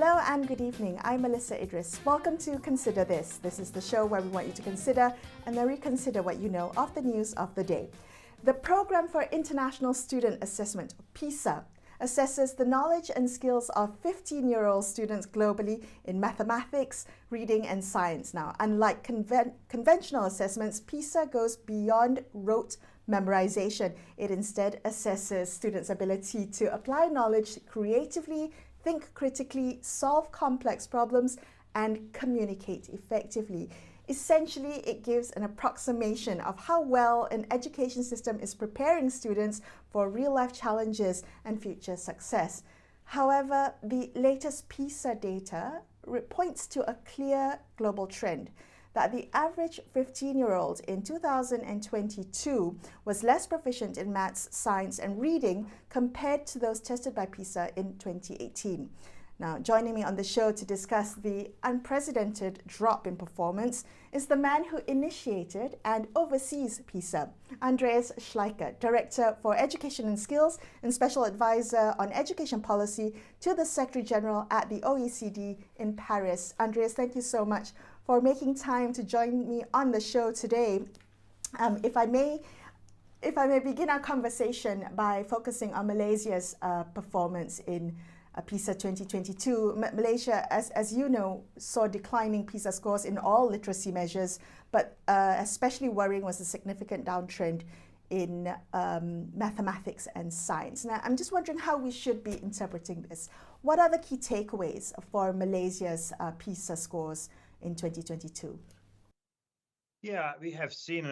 Hello and good evening. I'm Melisa Idris. Welcome to Consider This. This is the show where we want you to consider and then reconsider what you know of the news of the day. The Programme for International Student Assessment, PISA, assesses the knowledge and skills of 15-year-old students globally in mathematics, reading and science. Now, unlike conventional assessments, PISA goes beyond rote memorization. It instead assesses students' ability to apply knowledge creatively, think critically, solve complex problems, and communicate effectively. Essentially, it gives an approximation of how well an education system is preparing students for real-life challenges and future success. However, the latest PISA data points to a clear global trend that the average 15-year-old in 2022 was less proficient in maths, science, and reading compared to those tested by PISA in 2018. Now, joining me on the show to discuss the unprecedented drop in performance is the man who initiated and oversees PISA, Andreas Schleicher, Director for Education and Skills and Special Advisor on Education Policy to the Secretary General at the OECD in Paris. Andreas, thank you so much for making time to join me on the show today. If I may begin our conversation by focusing on Malaysia's performance in PISA 2022. Malaysia, as you know, saw declining PISA scores in all literacy measures, but especially worrying was a significant downtrend in mathematics and science. Now, I'm just wondering how we should be interpreting this. What are the key takeaways for Malaysia's PISA scores in 2022? Yeah, we have seen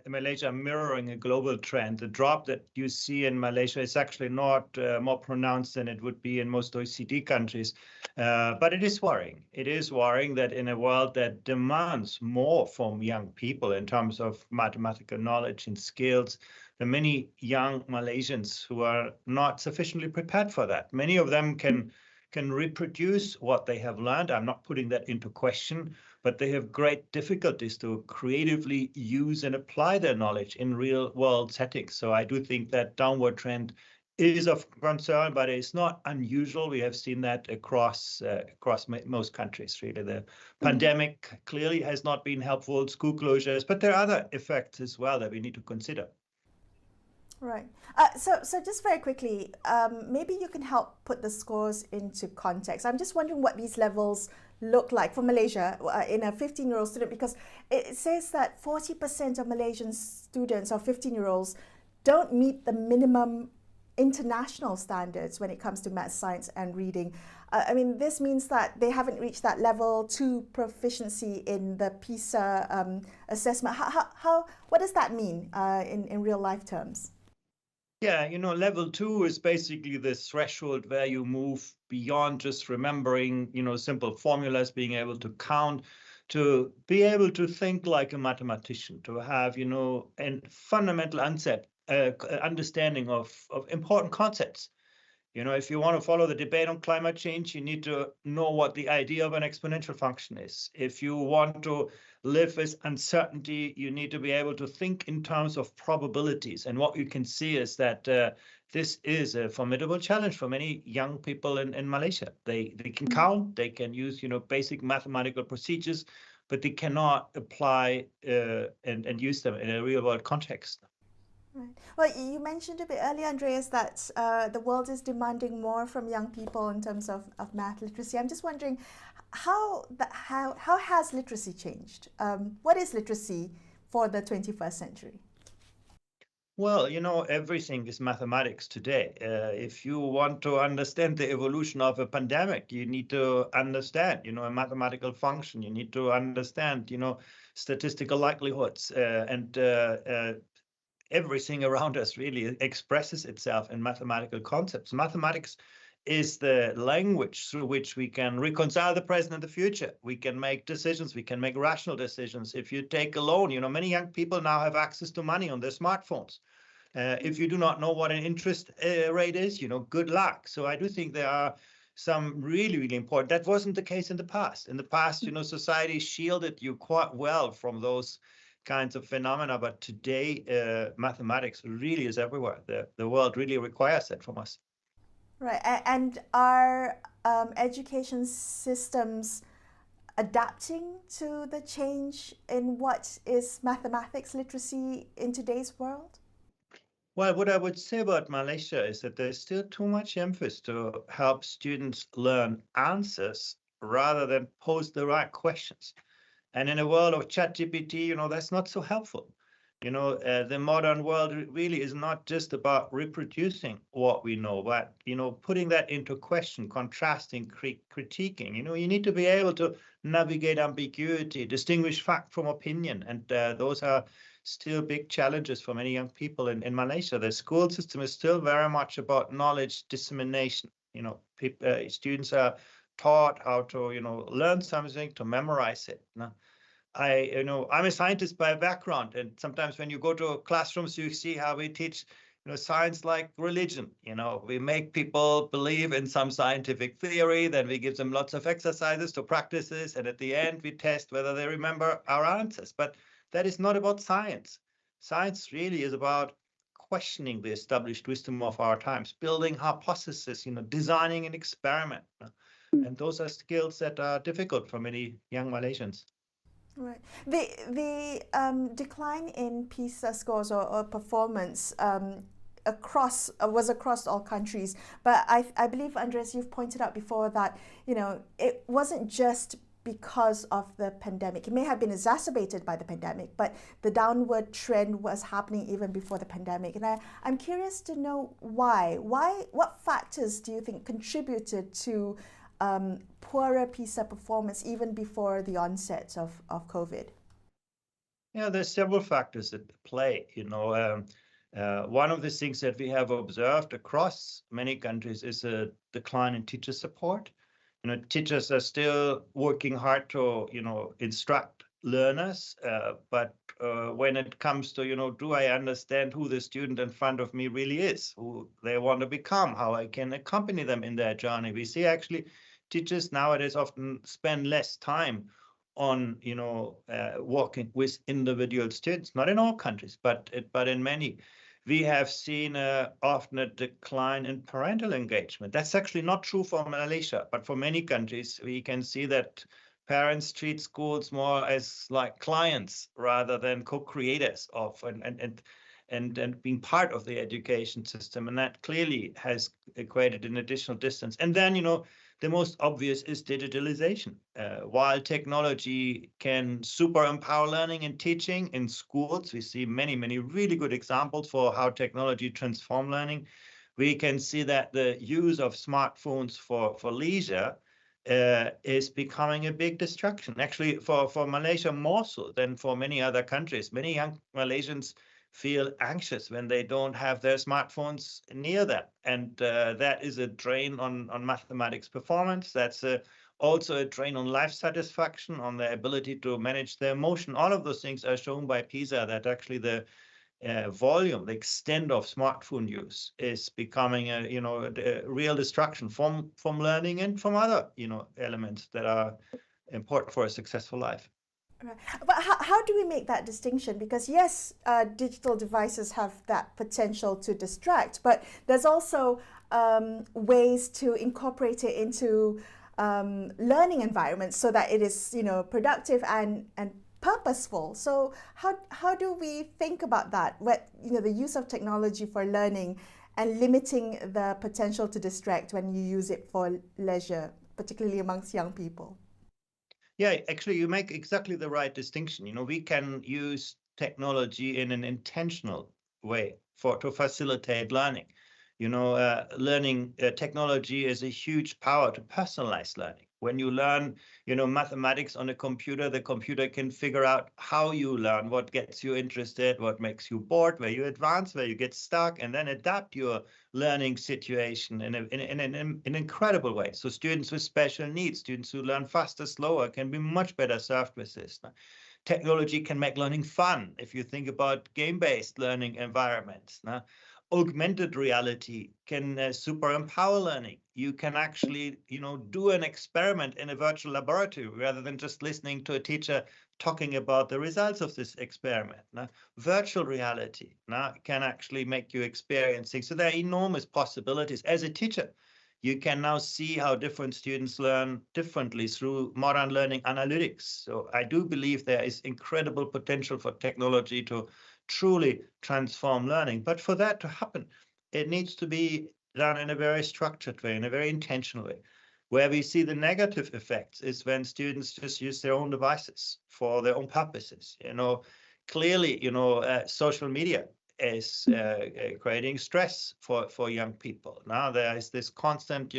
Malaysia mirroring a global trend. The drop that you see in Malaysia is actually not more pronounced than it would be in most OECD countries. But it is worrying. It is worrying that in a world that demands more from young people in terms of mathematical knowledge and skills, there are many young Malaysians who are not sufficiently prepared for that. Many of them can reproduce what they have learned. I'm not putting that into question, but they have great difficulties to creatively use and apply their knowledge in real world settings. So I do think that downward trend is of concern, but it's not unusual. We have seen that across most countries, really. The pandemic clearly has not been helpful, school closures, but there are other effects as well that we need to consider. Right. So just very quickly, maybe you can help put the scores into context. I'm just wondering what these levels look like for Malaysia in a 15-year-old student, because it says that 40% of Malaysian students or 15-year-olds don't meet the minimum international standards when it comes to math, science, and reading. I mean, this means that they haven't reached that level 2 proficiency in the PISA assessment. What does that mean in real life terms? Yeah, level 2 is basically this threshold where you move beyond just remembering, simple formulas, being able to count, to be able to think like a mathematician, to have, a fundamental understanding of important concepts. If you want to follow the debate on climate change, you need to know what the idea of an exponential function is. If you want to live with uncertainty, you need to be able to think in terms of probabilities. And what you can see is that this is a formidable challenge for many young people in Malaysia. They can count, they can use basic mathematical procedures, but they cannot apply and use them in a real world context. Right. Well, you mentioned a bit earlier, Andreas, that the world is demanding more from young people in terms of math literacy. I'm just wondering, how has literacy changed? What is literacy for the 21st century? Well, everything is mathematics today. If you want to understand the evolution of a pandemic, you need to understand, a mathematical function. You need to understand, statistical likelihoods and everything around us really expresses itself in mathematical concepts. Mathematics is the language through which we can reconcile the present and the future. We can make decisions, we can make rational decisions. If you take a loan, many young people now have access to money on their smartphones. If you do not know what an interest rate is, good luck. So I do think there are some really, really important. That wasn't the case in the past. In the past, society shielded you quite well from those kinds of phenomena, but today mathematics really is everywhere. The world really requires that from us. Right. And are education systems adapting to the change in what is mathematics literacy in today's world? Well, what I would say about Malaysia is that there's still too much emphasis to help students learn answers rather than pose the right questions. And in a world of ChatGPT, that's not so helpful. The modern world really is not just about reproducing what we know, but, putting that into question, contrasting, critiquing. You need to be able to navigate ambiguity, distinguish fact from opinion. And those are still big challenges for many young people in Malaysia. The school system is still very much about knowledge dissemination. Students are taught how to, learn something, to memorize it. I'm a scientist by background, and sometimes when you go to classrooms, you see how we teach, science like religion. We make people believe in some scientific theory, then we give them lots of exercises to practice this, and at the end, we test whether they remember our answers. But that is not about science. Science really is about questioning the established wisdom of our times, building hypotheses, designing an experiment. And those are skills that are difficult for many young Malaysians. Right. The decline in PISA scores or performance across was across all countries, but I believe, Andres, you've pointed out before that it wasn't just because of the pandemic. It may have been exacerbated by the pandemic, but the downward trend was happening even before the pandemic. And I'm curious to know why. What factors do you think contributed to poorer PISA performance even before the onset of COVID? Yeah, there's several factors at play. One of the things that we have observed across many countries is a decline in teacher support. Teachers are still working hard to, instruct learners, but when it comes to, do I understand who the student in front of me really is, who they want to become, how I can accompany them in their journey? We see actually teachers nowadays often spend less time on, working with individual students, not in all countries, but in many. We have seen often a decline in parental engagement. That's actually not true for Malaysia, but for many countries, we can see that parents treat schools more as like clients rather than co-creators of and being part of the education system. And that clearly has equated an additional distance. And then, the most obvious is digitalization. While technology can super empower learning and teaching in schools, we see many, many really good examples for how technology transforms learning. We can see that the use of smartphones for leisure is becoming a big distraction. Actually, for Malaysia, more so than for many other countries. Many young Malaysians feel anxious when they don't have their smartphones near them. And that is a drain on mathematics performance. That's also a drain on life satisfaction, on their ability to manage their emotion. All of those things are shown by PISA, that actually the volume, the extent of smartphone use is becoming a real distraction from learning and from other, elements that are important for a successful life. Right. But how do we make that distinction? Because yes, digital devices have that potential to distract, but there's also ways to incorporate it into learning environments so that it is productive and purposeful. So how do we think about that? The use of technology for learning and limiting the potential to distract when you use it for leisure, particularly amongst young people. Yeah, actually, you make exactly the right distinction. We can use technology in an intentional way to facilitate learning. Learning technology is a huge power to personalize learning. When you learn, mathematics on a computer, the computer can figure out how you learn, what gets you interested, what makes you bored, where you advance, where you get stuck, and then adapt your learning situation in an incredible way. So students with special needs, students who learn faster, slower, can be much better served with this. Technology can make learning fun if you think about game-based learning environments. augmented reality can super empower learning. You can actually, do an experiment in a virtual laboratory rather than just listening to a teacher talking about the results of this experiment. Now, virtual reality can actually make you experience things. So there are enormous possibilities. As a teacher, you can now see how different students learn differently through modern learning analytics. So I do believe there is incredible potential for technology to truly transform learning. But for that to happen, it needs to be done in a very structured way, in a very intentional way. Where we see the negative effects is when students just use their own devices for their own purposes. Clearly, social media is creating stress for young people. Now there is this constant,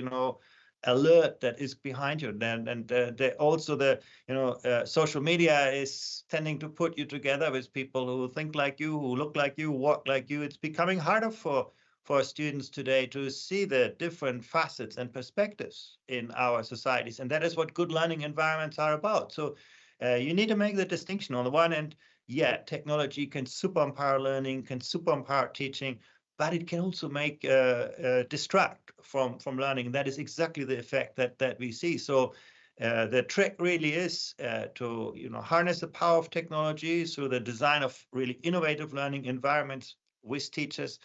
alert that is behind you. And also the social media is tending to put you together with people who think like you, who look like you, walk like you. It's becoming harder for students today to see the different facets and perspectives in our societies. And that is what good learning environments are about. So you need to make the distinction. On the one hand, yeah, technology can super empower learning, can super empower teaching, but it can also make distract from learning. That is exactly the effect that we see. So the trick really is to harness the power of technology through the design of really innovative learning environments with teachers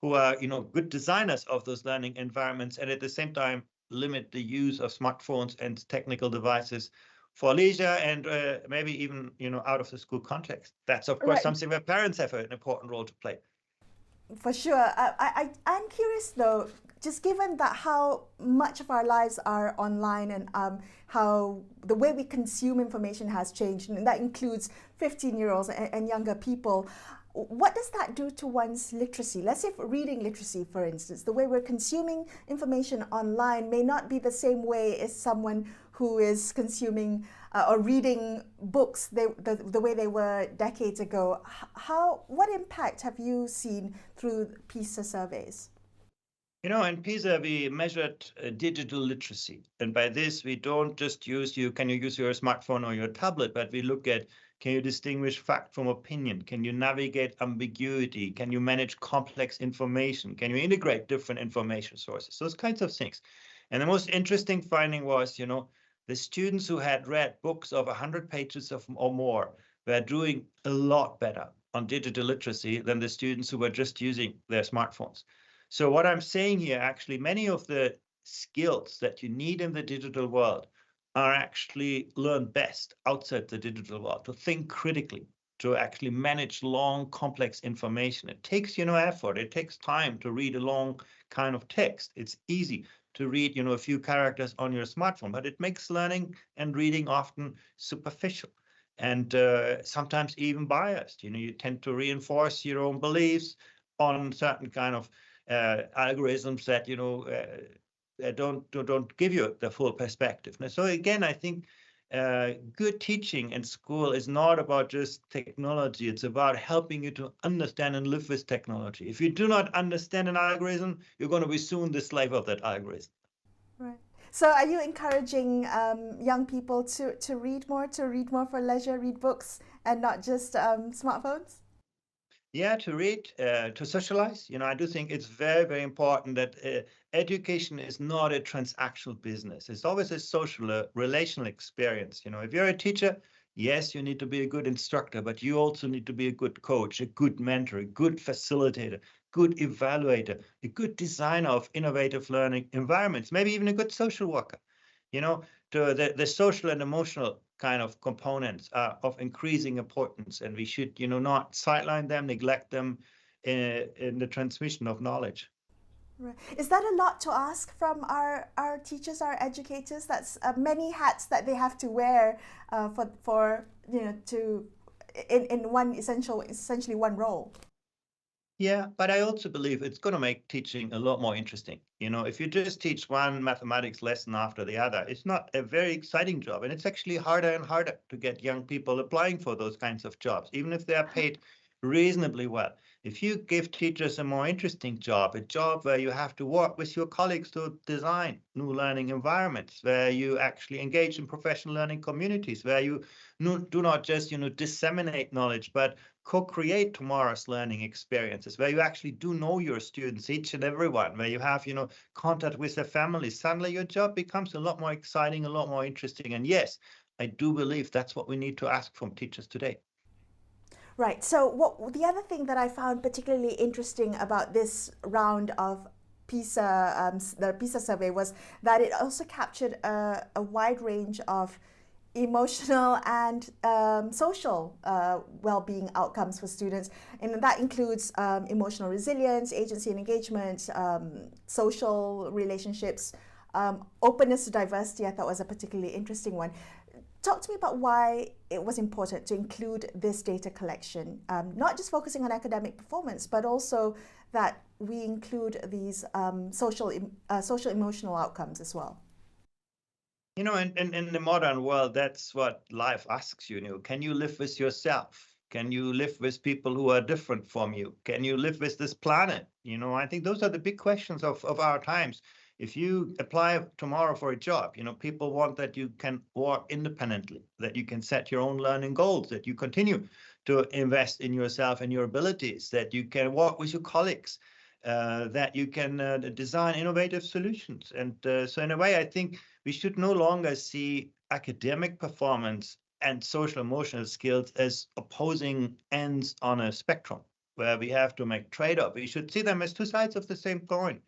who are good designers of those learning environments, and at the same time limit the use of smartphones and technical devices for leisure and maybe even out of the school context. That's of course something where parents have an important role to play. For sure. I'm curious though, just given that how much of our lives are online and how the way we consume information has changed, and that includes 15-year-olds and younger people, what does that do to one's literacy? Let's say for reading literacy, for instance, the way we're consuming information online may not be the same way as someone who is consuming or reading books the way they were decades ago. What impact have you seen through PISA surveys? In PISA, we measured digital literacy. And by this, we don't just can you use your smartphone or your tablet, but we look at, can you distinguish fact from opinion? Can you navigate ambiguity? Can you manage complex information? Can you integrate different information sources? Those kinds of things. And the most interesting finding was, the students who had read books of 100 pages or more were doing a lot better on digital literacy than the students who were just using their smartphones. So what I'm saying here, actually, many of the skills that you need in the digital world are actually learned best outside the digital world, to think critically, to actually manage long, complex information. It takes, effort. It takes time to read a long kind of text. It's easy to read, a few characters on your smartphone, but it makes learning and reading often superficial and sometimes even biased. You tend to reinforce your own beliefs on certain kind of algorithms that don't give you the full perspective. So again, I think good teaching in school is not about just technology. It's about helping you to understand and live with technology. If you do not understand an algorithm, you're going to be soon the slave of that algorithm. Right. So are you encouraging young people to read more for leisure, read books, and not just smartphones? Yeah, to read, to socialize. I do think it's very, very important that education is not a transactional business. It's always a social, relational experience. If you're a teacher, yes, you need to be a good instructor, but you also need to be a good coach, a good mentor, a good facilitator, good evaluator, a good designer of innovative learning environments, maybe even a good social worker. To the social and emotional kind of components are of increasing importance, and we should, not sideline them, neglect them in the transmission of knowledge. Right. Is that a lot to ask from our teachers, our educators? That's many hats that they have to wear for to in one essentially one role. Yeah, but I also believe it's going to make teaching a lot more interesting. If you just teach one mathematics lesson after the other, it's not a very exciting job. And it's actually harder and harder to get young people applying for those kinds of jobs, even if they are paid reasonably well. If you give teachers a more interesting job, a job where you have to work with your colleagues to design new learning environments, where you actually engage in professional learning communities, where you do not just, disseminate knowledge, but co-create tomorrow's learning experiences, where you actually do know your students, each and every one, where you have, contact with their families, suddenly your job becomes a lot more exciting, a lot more interesting. And yes, I do believe that's what we need to ask from teachers today. Right. So the other thing that I found particularly interesting about this round of PISA, the PISA survey, was that it also captured a wide range of emotional and social well-being outcomes for students, and that includes emotional resilience, agency and engagement, social relationships, openness to diversity. I thought was a particularly interesting one. Talk to me about why it was important to include this data collection, not just focusing on academic performance, but also that we include these social emotional outcomes as well. In the modern world, that's what life asks you. Can you live with yourself? Can you live with people who are different from you? Can you live with this planet? I think those are the big questions of our times. If you apply tomorrow for a job, people want that you can work independently, that you can set your own learning goals, that you continue to invest in yourself and your abilities, that you can work with your colleagues, that you can design innovative solutions. And so in a way, I think we should no longer see academic performance and social emotional skills as opposing ends on a spectrum where we have to make trade-off. We should see them as two sides of the same coin.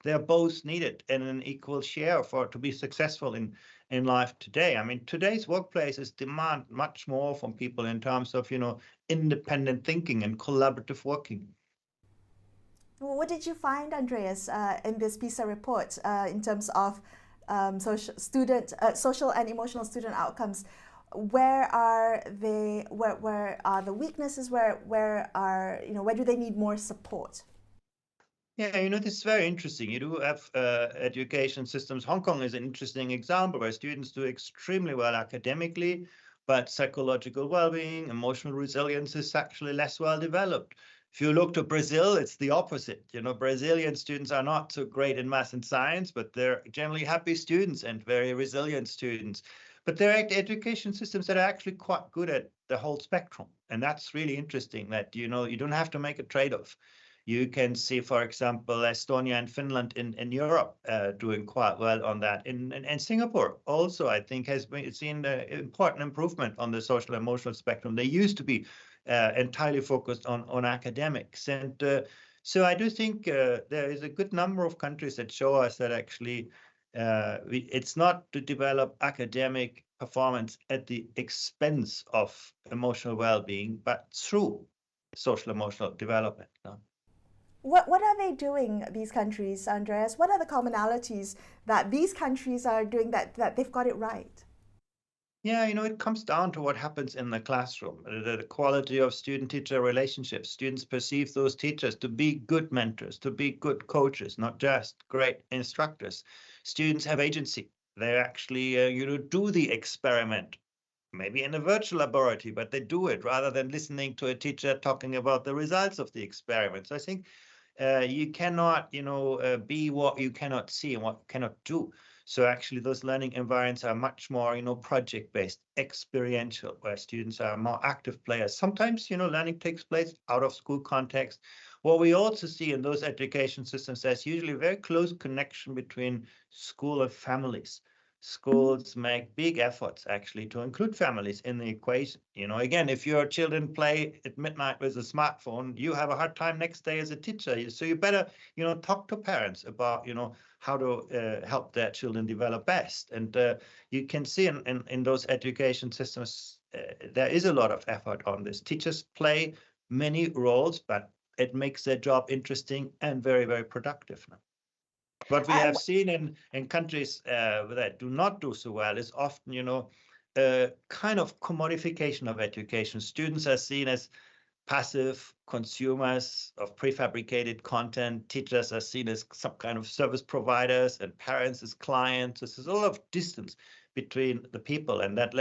They're both needed in an equal share to be successful in life today. I mean, today's workplaces demand much more from people in terms of, independent thinking and collaborative working. What did you find, Andreas, in this PISA report in terms of social and emotional student outcomes? Where are they? Where are the weaknesses? Where do they need more support? Yeah, this is very interesting. You do have education systems. Hong Kong is an interesting example where students do extremely well academically, but psychological well-being, emotional resilience is actually less well developed. If you look to Brazil, it's the opposite. Brazilian students are not so great in math and science, but they're generally happy students and very resilient students. But there are education systems that are actually quite good at the whole spectrum. And that's really interesting that, you don't have to make a trade-off. You can see, for example, Estonia and Finland in Europe doing quite well on that. And Singapore also, I think, has seen an important improvement on the social emotional spectrum. They used to be entirely focused on academics. And so I do think there is a good number of countries that show us that actually it's not to develop academic performance at the expense of emotional well-being, but through social emotional development. No? What are they doing, these countries, Andreas? What are the commonalities that these countries are doing that they've got it right? Yeah, it comes down to what happens in the classroom, the quality of student-teacher relationships. Students perceive those teachers to be good mentors, to be good coaches, not just great instructors. Students have agency. They actually, do the experiment, maybe in a virtual laboratory, but they do it rather than listening to a teacher talking about the results of the experiment. So I think you cannot, be what you cannot see and what you cannot do. So actually, those learning environments are much more, project-based, experiential, where students are more active players. Sometimes, learning takes place out of school context. What we also see in those education systems, there's usually a very close connection between school and families. Schools make big efforts actually to include families in the equation. Again, if your children play at midnight with a smartphone, you have a hard time next day as a teacher. So you better, talk to parents about, how to help their children develop best. And you can see in those education systems, there is a lot of effort on this. Teachers play many roles, but it makes their job interesting and very, very productive now. What we have seen in countries that do not do so well is often, a kind of commodification of education. Students are seen as passive consumers of prefabricated content. Teachers are seen as some kind of service providers and parents as clients. There's a lot of distance between the people, and that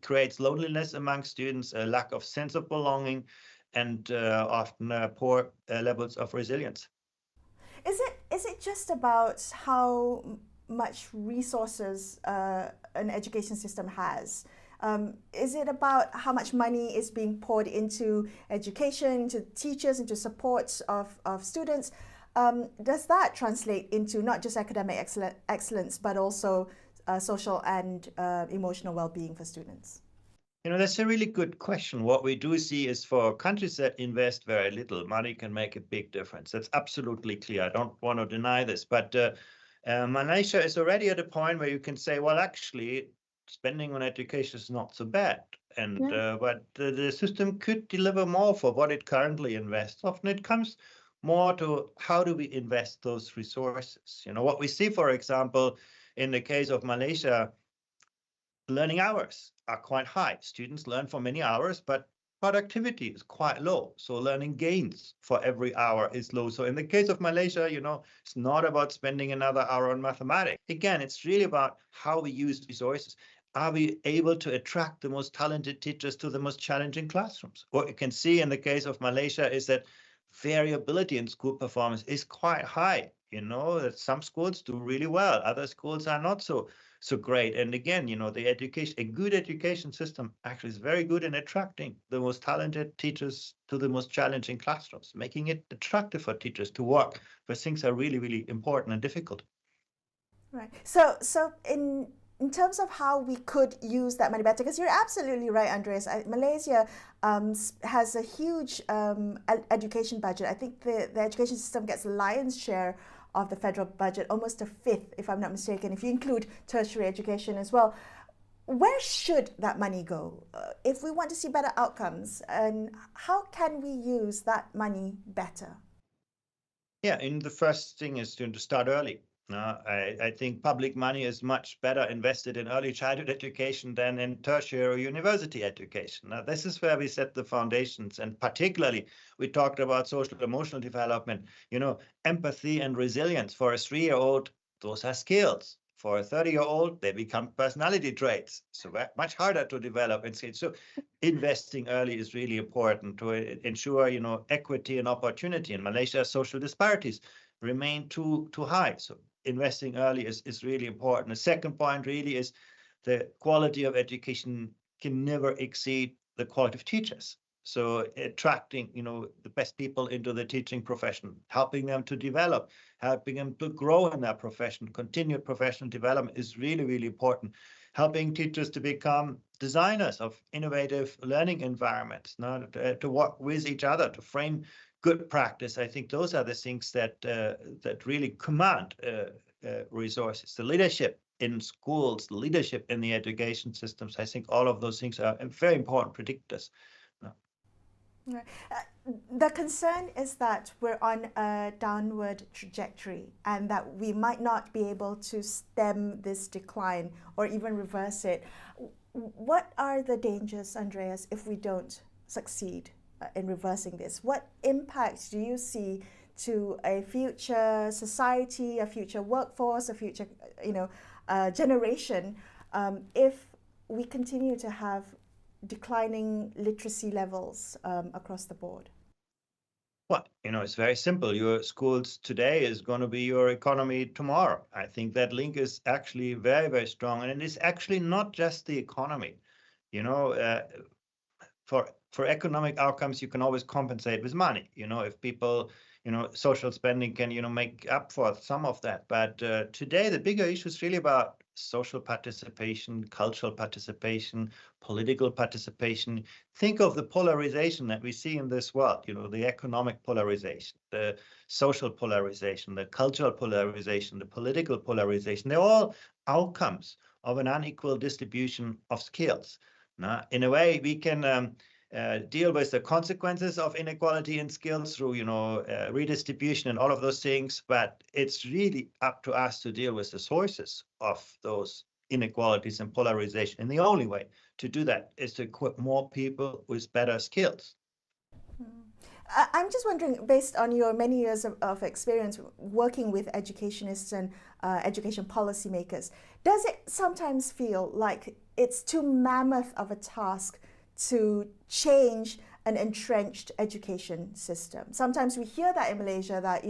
creates loneliness among students, a lack of sense of belonging, and often poor levels of resilience. Is it just about how much resources an education system has? Is it about how much money is being poured into education, into teachers, into support of students? Does that translate into not just academic excellence, but also social and emotional well-being for students? That's a really good question. What we do see is for countries that invest very little, money can make a big difference. That's absolutely clear. I don't want to deny this. But Malaysia is already at a point where you can say, well, actually, spending on education is not so bad. And but the system could deliver more for what it currently invests. Often it comes more to how do we invest those resources? What we see, for example, in the case of Malaysia, learning hours are quite high. Students learn for many hours, but productivity is quite low. So learning gains for every hour is low. So in the case of Malaysia, it's not about spending another hour on mathematics. Again, it's really about how we use resources. Are we able to attract the most talented teachers to the most challenging classrooms? What you can see in the case of Malaysia is that variability in school performance is quite high. That some schools do really well, other schools are not so great. And again, a good education system actually is very good in attracting the most talented teachers to the most challenging classrooms, making it attractive for teachers to work where things are really, really important and difficult. Right. So in terms of how we could use that money better, because you're absolutely right, Andreas. Malaysia has a huge education budget. I think the education system gets the lion's share of the federal budget, almost a fifth, if I'm not mistaken, if you include tertiary education as well. Where should that money go if we want to see better outcomes? And how can we use that money better? Yeah, and the first thing is to start early. I think public money is much better invested in early childhood education than in tertiary or university education. Now, this is where we set the foundations, and particularly we talked about social emotional development, empathy and resilience. For a 3-year-old, those are skills. For a 30-year-old, they become personality traits. So much harder to develop in skills. So investing early is really important to ensure, equity and opportunity. In Malaysia, social disparities remain too high. So investing early is really important. The second point really is the quality of education can never exceed the quality of teachers. So attracting, the best people into the teaching profession, helping them to develop, helping them to grow in their profession, continued professional development is really, really important. Helping teachers to become designers of innovative learning environments, to work with each other, to frame good practice. I think those are the things that really command resources. The leadership in schools, the leadership in the education systems. I think all of those things are very important predictors. Right. The concern is that we're on a downward trajectory and that we might not be able to stem this decline or even reverse it. What are the dangers, Andreas, if we don't succeed in reversing this? What impact do you see to a future society, a future workforce, a future generation if we continue to have declining literacy levels across the board? Well, it's very simple. Your schools today is going to be your economy tomorrow. I think that link is actually very, very strong. And it is actually not just the economy. For economic outcomes, you can always compensate with money. If people, social spending can, make up for some of that. But today, the bigger issue is really about social participation, cultural participation, political participation. Think of the polarization that we see in this world, the economic polarization, the social polarization, the cultural polarization, the political polarization. They're all outcomes of an unequal distribution of skills. Now, in a way, we can deal with the consequences of inequality in skills through, redistribution and all of those things. But it's really up to us to deal with the sources of those inequalities and polarization. And the only way to do that is to equip more people with better skills. I'm just wondering, based on your many years of experience working with educationists and education policymakers, does it sometimes feel like it's too mammoth of a task to change an entrenched education system. Sometimes we hear that in Malaysia that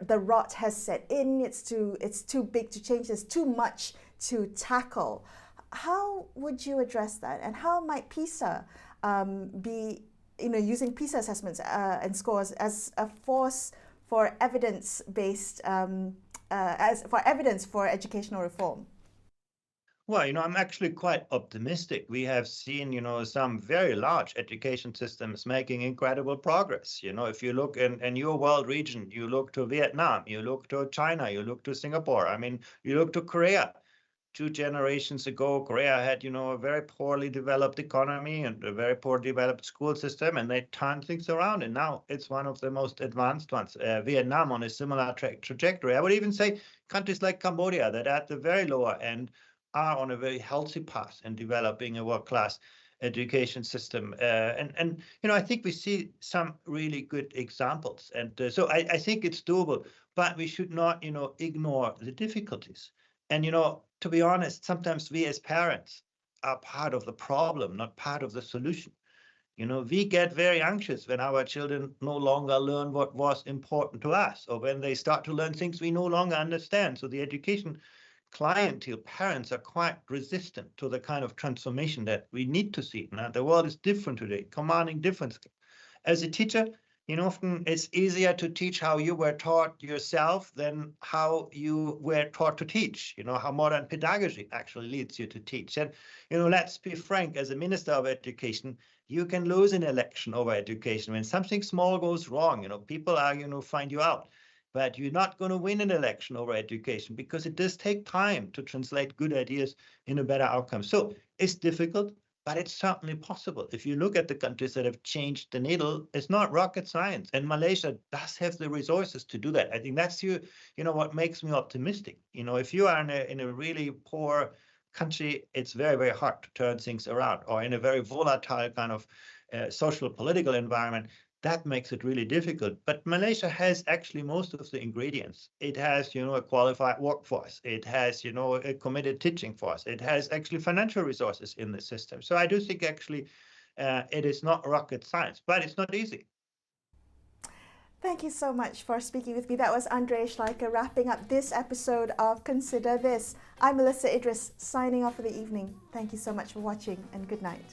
the rot has set in. It's too big to change. There's too much to tackle. How would you address that, and how might PISA be using PISA assessments and scores as a force for evidence-based evidence for educational reform? Well, I'm actually quite optimistic. We have seen, some very large education systems making incredible progress. If you look in your world region, you look to Vietnam, you look to China, you look to Singapore. I mean, you look to Korea. 2 generations ago, Korea had, a very poorly developed economy and a very poor developed school system, and they turned things around. And now it's one of the most advanced ones. Vietnam on a similar trajectory. I would even say countries like Cambodia that at the very lower end are on a very healthy path in developing a world-class education system. I think we see some really good examples. And so I think it's doable, but we should not, ignore the difficulties. And, to be honest, sometimes we as parents are part of the problem, not part of the solution. We get very anxious when our children no longer learn what was important to us, or when they start to learn things we no longer understand. So the education clientele, parents, are quite resistant to the kind of transformation that we need to see. Now, the world is different today, commanding different skills. As a teacher, often it's easier to teach how you were taught yourself than how you were taught to teach, how modern pedagogy actually leads you to teach. And, let's be frank, as a minister of education, you can lose an election over education. When something small goes wrong, people are, find you out. But you're not going to win an election over education because it does take time to translate good ideas into better outcomes. So it's difficult, but it's certainly possible. If you look at the countries that have changed the needle, it's not rocket science. And Malaysia does have the resources to do that. I think that's what makes me optimistic. If you are in a really poor country, it's very, very hard to turn things around, or in a very volatile kind of social political environment. That makes it really difficult. But Malaysia has actually most of the ingredients. It has, a qualified workforce. It has, a committed teaching force. It has actually financial resources in the system. So I do think actually it is not rocket science, but it's not easy. Thank you so much for speaking with me. That was Andreas Schleicher wrapping up this episode of Consider This. I'm Melisa Idris signing off for the evening. Thank you so much for watching, and good night.